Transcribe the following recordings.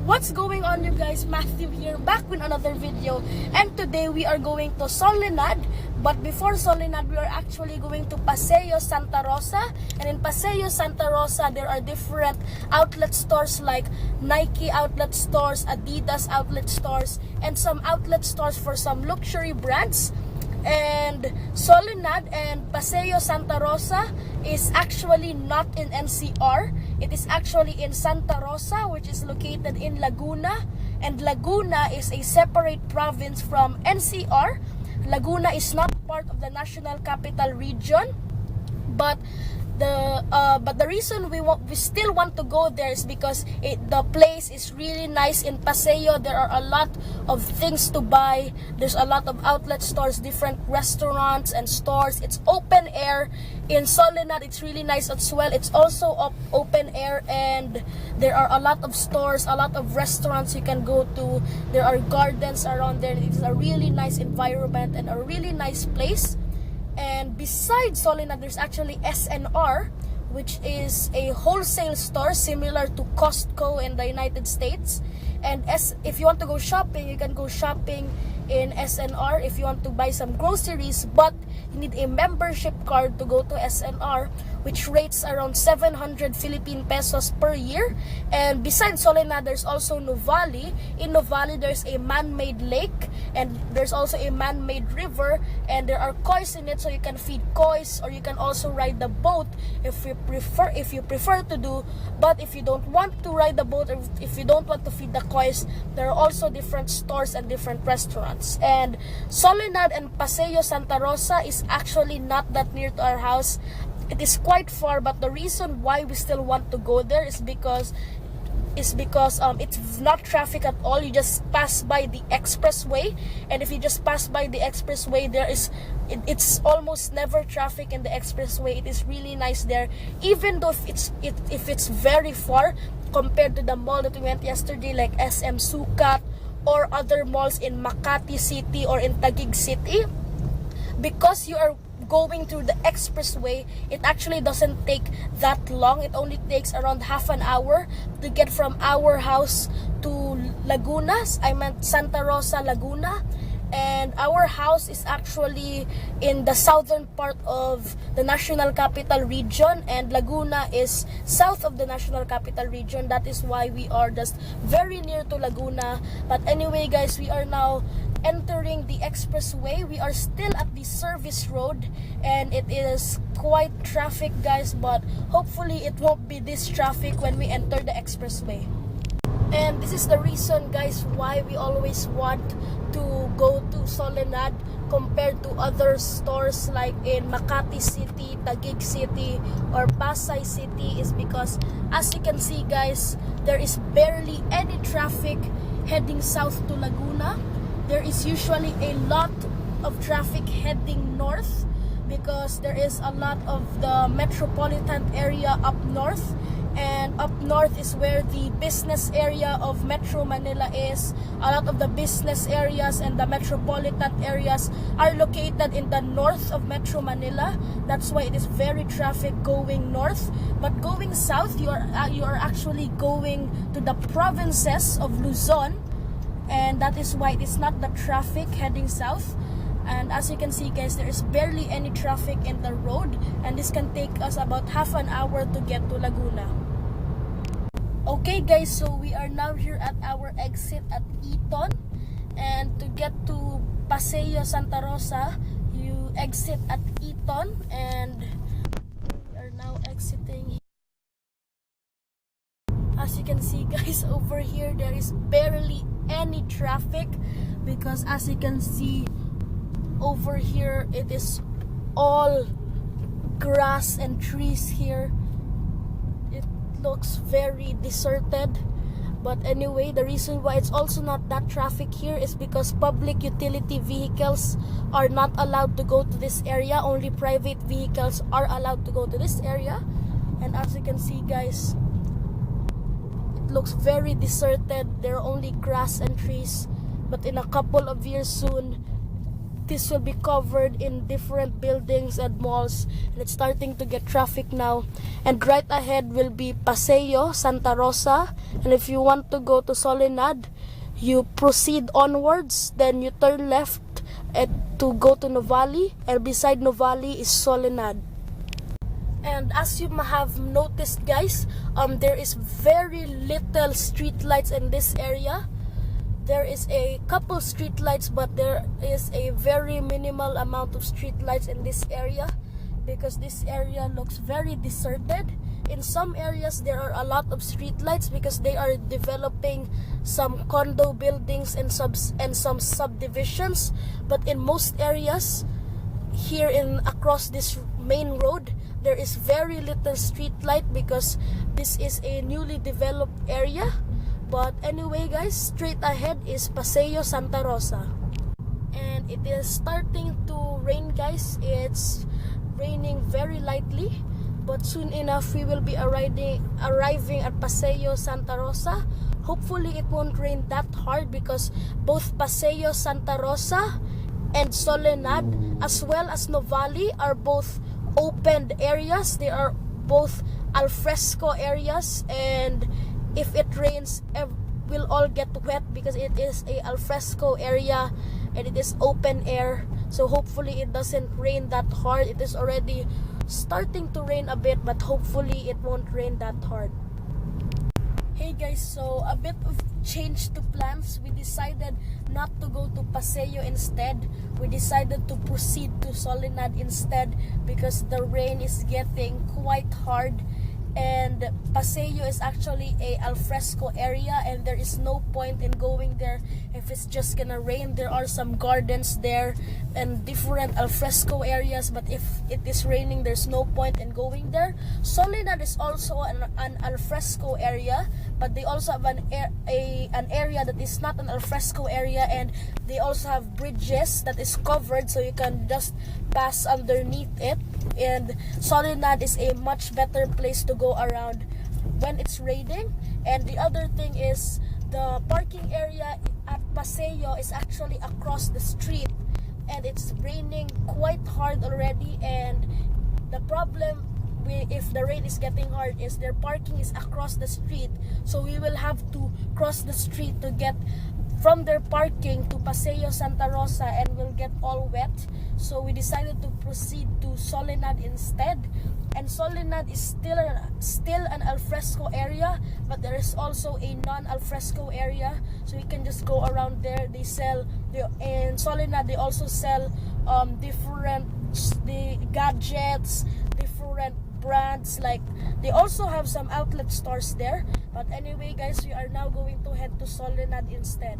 What's going on, you guys? Matthew here, back with another video, and today we are going to Solenad. But before Solenad, we are actually going to Paseo Santa Rosa, and in Paseo Santa Rosa there are different outlet stores like Nike outlet stores, Adidas outlet stores, and some outlet stores for some luxury brands. And Solenad and Paseo Santa Rosa is actually not in NCR. It is actually in Sta.Rosa, which is located in Laguna. And Laguna is a separate province from NCR. Laguna is not part of the National Capital Region, but the reason we still want to go there is because the place is really nice in Paseo. There are a lot of things to buy. There's a lot of outlet stores, different restaurants and stores. It's open air. In Solenad, it's really nice as well. It's also open air, and there are a lot of stores, a lot of restaurants you can go to. There are gardens around there. It's a really nice environment and a really nice place. And besides Solenad, there's actually SNR, which is a wholesale store similar to Costco in the United States. And if you want to go shopping, you can go shopping in SNR if you want to buy some groceries, but you need a membership card to go to SNR, which rates around 700 Philippine pesos per year. And besides Solenad, there's also Nuvali. In Nuvali, there's a man-made lake, and there's also a man-made river, and there are kois in it, so you can feed kois, or you can also ride the boat if you prefer to do. But if you don't want to ride the boat, or if you don't want to feed the kois, there are also different stores and different restaurants. And Solenad and Paseo Santa Rosa is actually not that near to our house. It is quite far, but the reason why we still want to go there is because it's not traffic at all. You just pass by the expressway, and if you just pass by the expressway, it's almost never traffic in the expressway. It is really nice there, even though if it's very far compared to the mall that we went yesterday, like SM Sukat or other malls in Makati City or in Taguig City. Because you are going through the expressway, it actually doesn't take that long. It only takes around half an hour to get from our house to Sta.Rosa Laguna. And our house is actually in the southern part of the National Capital Region, and Laguna is south of the National Capital Region. That is why we are just very near to Laguna. But anyway, guys, we are now entering the expressway. We are still at the service road, and it is quite traffic, guys, but hopefully it won't be this traffic when we enter the expressway. And this is the reason, guys, why we always want to go to Solenad compared to other stores like in Makati City, Taguig City, or Pasay City, is because, as you can see, guys, there is barely any traffic heading south to Laguna. There is usually a lot of traffic heading north because there is a lot of the metropolitan area up north. And up north is where the business area of Metro Manila is. A lot of the business areas and the metropolitan areas are located in the north of Metro Manila. That's why it is very traffic going north. But going south, you are actually going to the provinces of Luzon, and that is why it is not the traffic heading south. And as you can see, guys, there is barely any traffic in the road, and this can take us about half an hour to get to Laguna. Okay, guys, so we are now here at our exit at Eton, and to get to Paseo Santa Rosa, you exit at Eton, and we are now exiting. As you can see, guys, over here there is barely any traffic because, as you can see, over here it is all grass and trees here. It looks very deserted. But anyway, the reason why it's also not that traffic here is because public utility vehicles are not allowed to go to this area. Only private vehicles are allowed to go to this area. And as you can see, guys, it looks very deserted. There are only grass and trees. But in a couple of years soon, this will be covered in different buildings and malls, and it's starting to get traffic now. And right ahead will be Paseo Santa Rosa, and if you want to go to Solenad, you proceed onwards, then you turn left to go to Novali, and beside Novali is Solenad. And as you have noticed, guys, there is very little street lights in this area. There is a couple street lights, but there is a very minimal amount of street lights in this area because this area looks very deserted. In some areas there are a lot of street lights because they are developing some condo buildings and some subdivisions, but in most areas here across this main road there is very little street light because this is a newly developed area. But anyway, guys, straight ahead is Paseo Santa Rosa. And it is starting to rain, guys. It's raining very lightly, but soon enough we will be arriving at Paseo Santa Rosa. Hopefully it won't rain that hard because both Paseo Santa Rosa and Solenad as well as Novali are both opened areas. They are both alfresco areas, and if it rains, we'll all get wet because it is a alfresco area and it is open air. So hopefully it doesn't rain that hard. It is already starting to rain a bit, but hopefully it won't rain that hard. Hey guys, so a bit of change to plans. We decided not to go to Paseo instead. We decided to proceed to Solenad instead because the rain is getting quite hard. And Paseo is actually a alfresco area, and there is no point in going there if it's just gonna rain. There are some gardens there and different alfresco areas, but if it is raining, there's no point in going there. Solenad is also an alfresco area, but they also have an area that is not an alfresco area, and they also have bridges that is covered so you can just pass underneath it. And Solenad is a much better place to go around when it's raining. And the other thing is the parking area at Paseo is actually across the street, and it's raining quite hard already. And the problem if the rain is getting hard is their parking is across the street, so we will have to cross the street to get from their parking to Paseo Santa Rosa, and we'll get all wet. So we decided to proceed to Solenad instead. And Solenad is still an alfresco area, but there is also a non-alfresco area, so we can just go around there. In Solenad they also sell the gadgets, different brands, like they also have some outlet stores there. But anyway guys, we are now going to head to Solenad instead.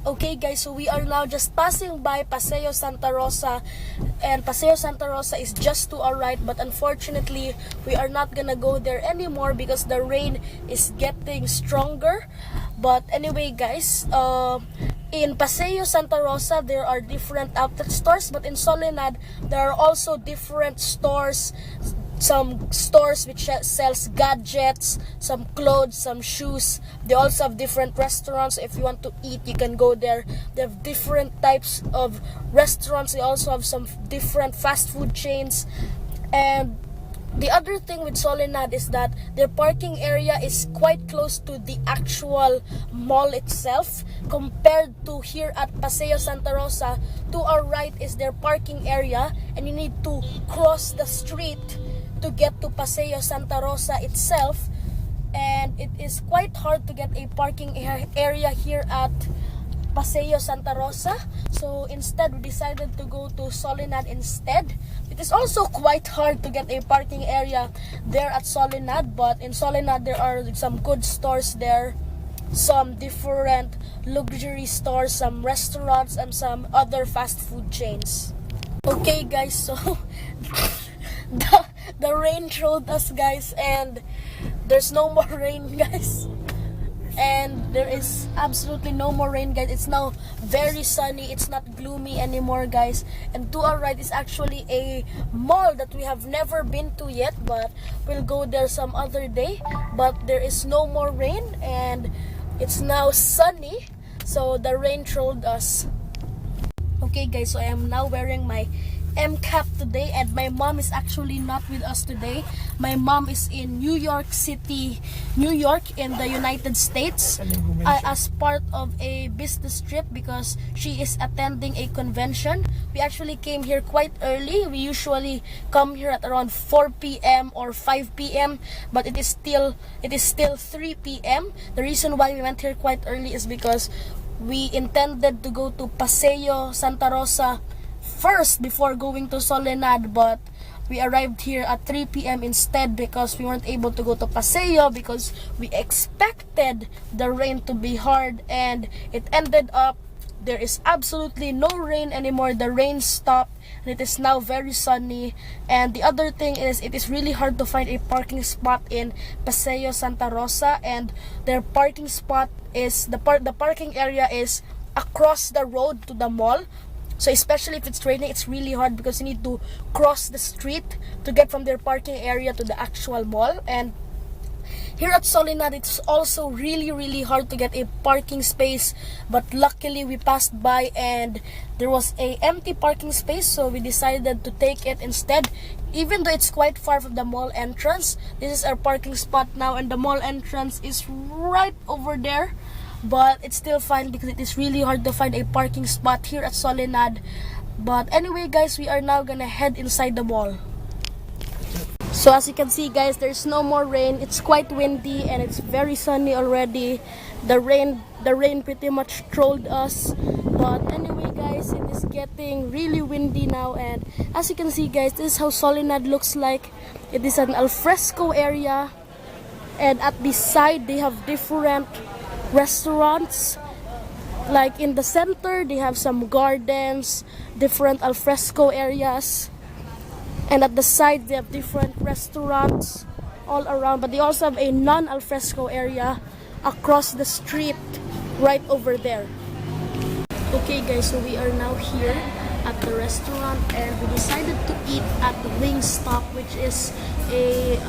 Okay guys, so we are now just passing by Paseo Santa Rosa, and Paseo Santa Rosa is just to our right, but unfortunately we are not gonna go there anymore because the rain is getting stronger. But anyway guys, in Paseo Santa Rosa there are different outlet stores, but in Solenad there are also different stores. Some stores which sells gadgets, some clothes, some shoes. They also have different restaurants. If you want to eat, you can go there. They have different types of restaurants. They also have some different fast food chains. And the other thing with Solenad is that their parking area is quite close to the actual mall itself compared to here at Paseo Santa Rosa. To our right is their parking area, and you need to cross the street to get to Paseo Santa Rosa itself, and it is quite hard to get a parking area here at Paseo Santa Rosa. So instead we decided to go to Solenad instead. It is also quite hard to get a parking area there at Solenad, but in Solenad there are some good stores there, some different luxury stores, some restaurants, and some other fast food chains. Okay guys, so the rain showed us guys, and there's no more rain guys, and there is absolutely no more rain guys. It's now very sunny, it's not gloomy anymore guys. And to our right is actually a mall that we have never been to yet, but we'll go there some other day. But there is no more rain and it's now sunny, so the rain trolled us. Okay guys, so I am now wearing my M cap today, and my mom is actually not with us today. My mom is in New York City, New York in the United States as part of a business trip because she is attending a convention. We actually came here quite early. We usually come here at around 4 p.m. or 5 p.m. but it is still 3 p.m. The reason why we went here quite early is because we intended to go to Paseo Santa Rosa first before going to Solenad, but we arrived here at 3 p.m. instead because we weren't able to go to Paseo because we expected the rain to be hard, and it ended up there is absolutely no rain anymore. The rain stopped and it is now very sunny. And the other thing is, it is really hard to find a parking spot in Paseo Santa Rosa, and their parking spot is the parking area is across the road to the mall. So especially if it's raining, it's really hard because you need to cross the street to get from their parking area to the actual mall. And here at Solenad, it's also really hard to get a parking space, but luckily we passed by and there was a empty parking space, so we decided to take it instead. Even though it's quite far from the mall entrance, this is our parking spot now, and the mall entrance is right over there. But it's still fine because it is really hard to find a parking spot here at Solenad. But anyway guys, we are now gonna head inside the mall. So as you can see guys, there's no more rain. It's quite windy and it's very sunny already. The rain pretty much trolled us. But anyway guys, it is getting really windy now, and as you can see guys, this is how Solenad looks like. It is an alfresco area, and at the side they have different restaurants. Like in the center they have some gardens, different alfresco areas, and at the side they have different restaurants all around. But they also have a non-alfresco area across the street right over there. Okay guys, so we are now here at the restaurant, and we decided to eat at Wingstop, which is a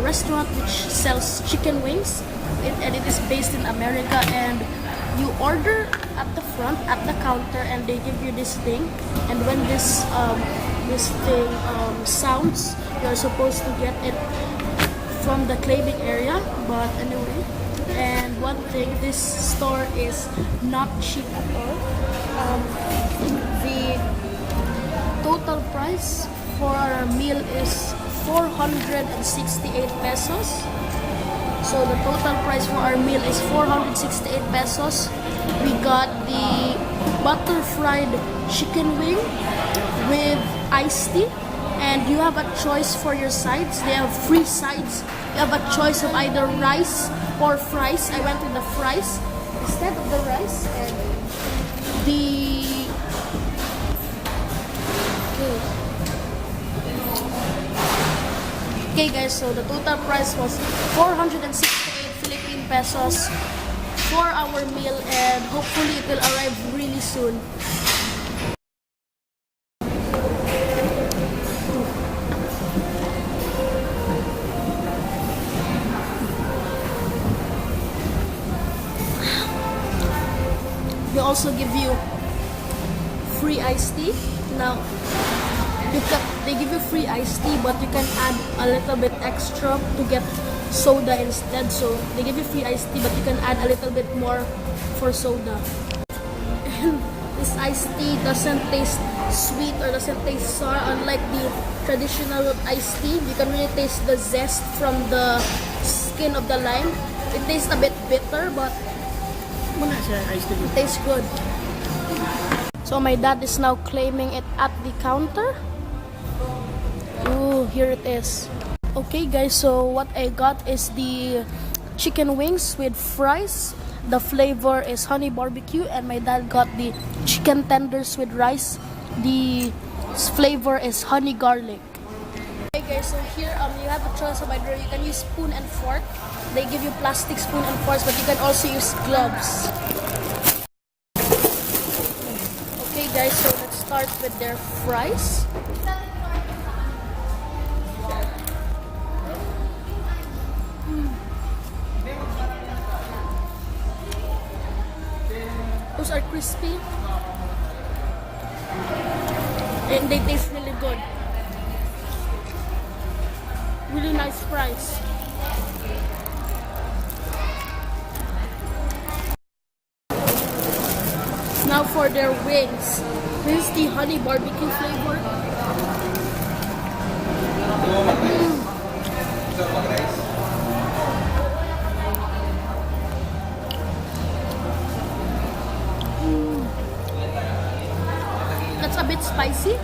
restaurant which sells chicken wings, and it is based in America. And you order at the front at the counter and they give you this thing, and when this thing sounds, you're supposed to get it from the claiming area. But anyway, and one thing, this store is not cheap at all. The total price for our meal is 468 pesos. So the total price for our meal is 468 pesos. We got the butter fried chicken wing with iced tea, and you have a choice for your sides. They have free sides. You have a choice of either rice or fries. I went with the fries instead of the rice. And okay guys, so the total price was 468 Philippine pesos for our meal, and hopefully it will arrive really soon. They also give you free iced tea. Now, they give you free iced tea, but you can add a little bit extra to get soda instead. So they give you free iced tea, but you can add a little bit more for soda. And this iced tea doesn't taste sweet or doesn't taste sour, unlike the traditional iced tea. You can really taste the zest from the skin of the lime. It tastes a bit bitter, but it tastes good. So my dad is now claiming it at the counter. Ooh, here it is. Okay guys, so what I got is the chicken wings with fries. The flavor is honey barbecue, and my dad got the chicken tenders with rice. The flavor is honey garlic. Okay guys, so here you have a choice of either you can use spoon and fork. They give you plastic spoon and forks, but you can also use gloves. Okay guys, so let's start with their fries. Those are crispy. and they taste really good. Really nice fries. Now for their wings. This is the honey barbecue flavor. That's a bit spicy.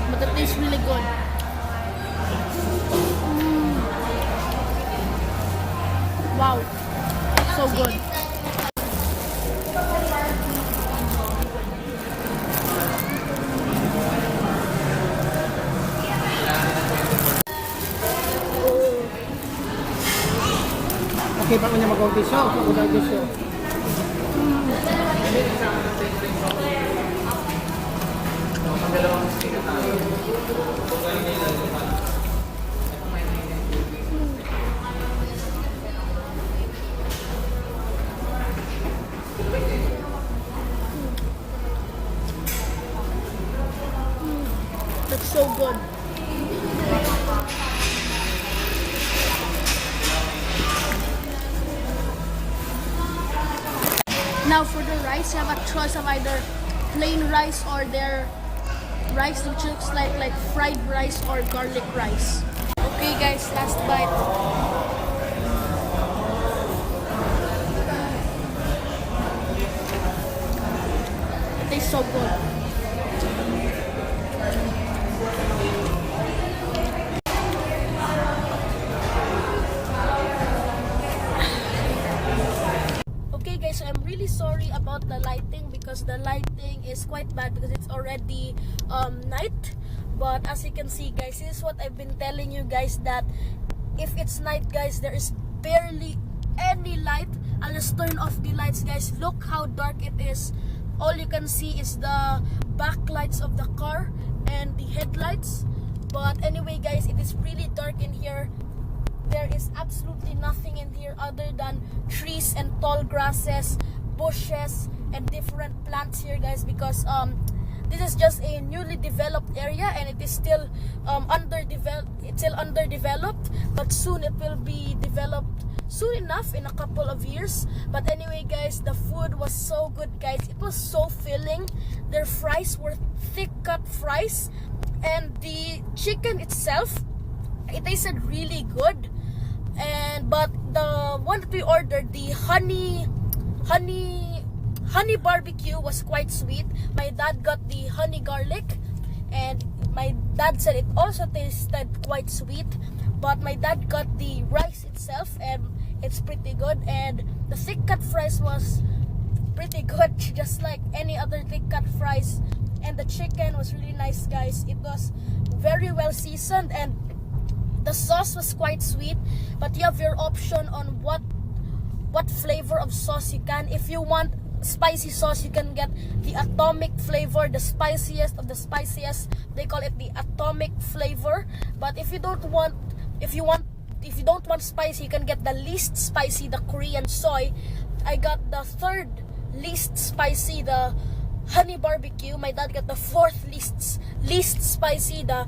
But it tastes really good. Wow, so good. Okay, pa niya mag-audition. Mag-audition. That's so good. Now for the rice, you have a choice of either plain rice or their rice which looks like fried rice or garlic rice. Okay guys, last bite. It tastes so good. So I'm really sorry about the lighting because the lighting is quite bad because it's already night. But as you can see guys, this is what I've been telling you guys, that if it's night guys, there is barely any light. I'll just turn off the lights guys. Look how dark it is. All you can see is the backlights of the car and the headlights. But anyway guys, it is really dark in here. There is absolutely nothing in here other than trees and tall grasses, bushes, and different plants here guys, because this is just a newly developed area and it is still underdeveloped, but soon it will be developed soon enough, in a couple of years. But anyway guys, the food was so good guys. It was so filling. Their fries were thick cut fries, and the chicken itself, it tasted really good. But the one that we ordered, the honey barbecue, was quite sweet. My dad got the honey garlic, and my dad said it also tasted quite sweet. But my dad got the rice itself, and it's pretty good. And the thick cut fries was pretty good, just like any other thick cut fries. And the chicken was really nice guys. It was very well seasoned, and the sauce was quite sweet. But you have your option on what flavor of sauce you can. If you want spicy sauce, you can get the atomic flavor, the spiciest of the spiciest. They call it the atomic flavor. But if you don't want spicy, you can get the least spicy, the Korean soy. I got the third least spicy, the honey barbecue. My dad got the fourth least spicy, the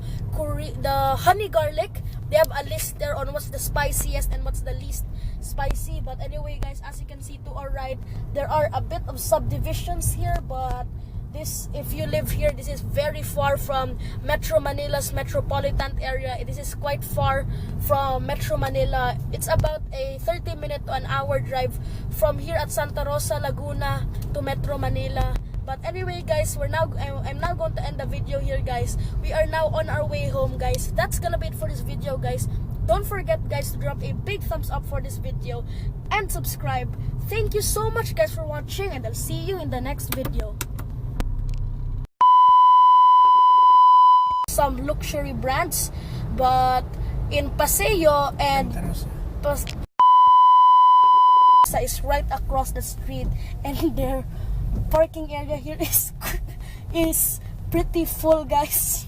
honey garlic. They have a list there on what's the spiciest and what's the least spicy. But anyway guys, as you can see to our right, there are a bit of subdivisions here, but this, if you live here, this is very far from Metro Manila's metropolitan area. This is quite far from Metro Manila. It's about a 30-minute to an hour drive from here at Sta.Rosa Laguna to Metro Manila. But anyway guys, I'm now going to end the video here guys. We are now on our way home guys. That's gonna be it for this video guys. Don't forget guys to drop a big thumbs up for this video and subscribe. Thank you so much guys for watching, and I'll see you in the next video. Some luxury brands, but in Paseo and is right across the street, and their parking area here is pretty full guys.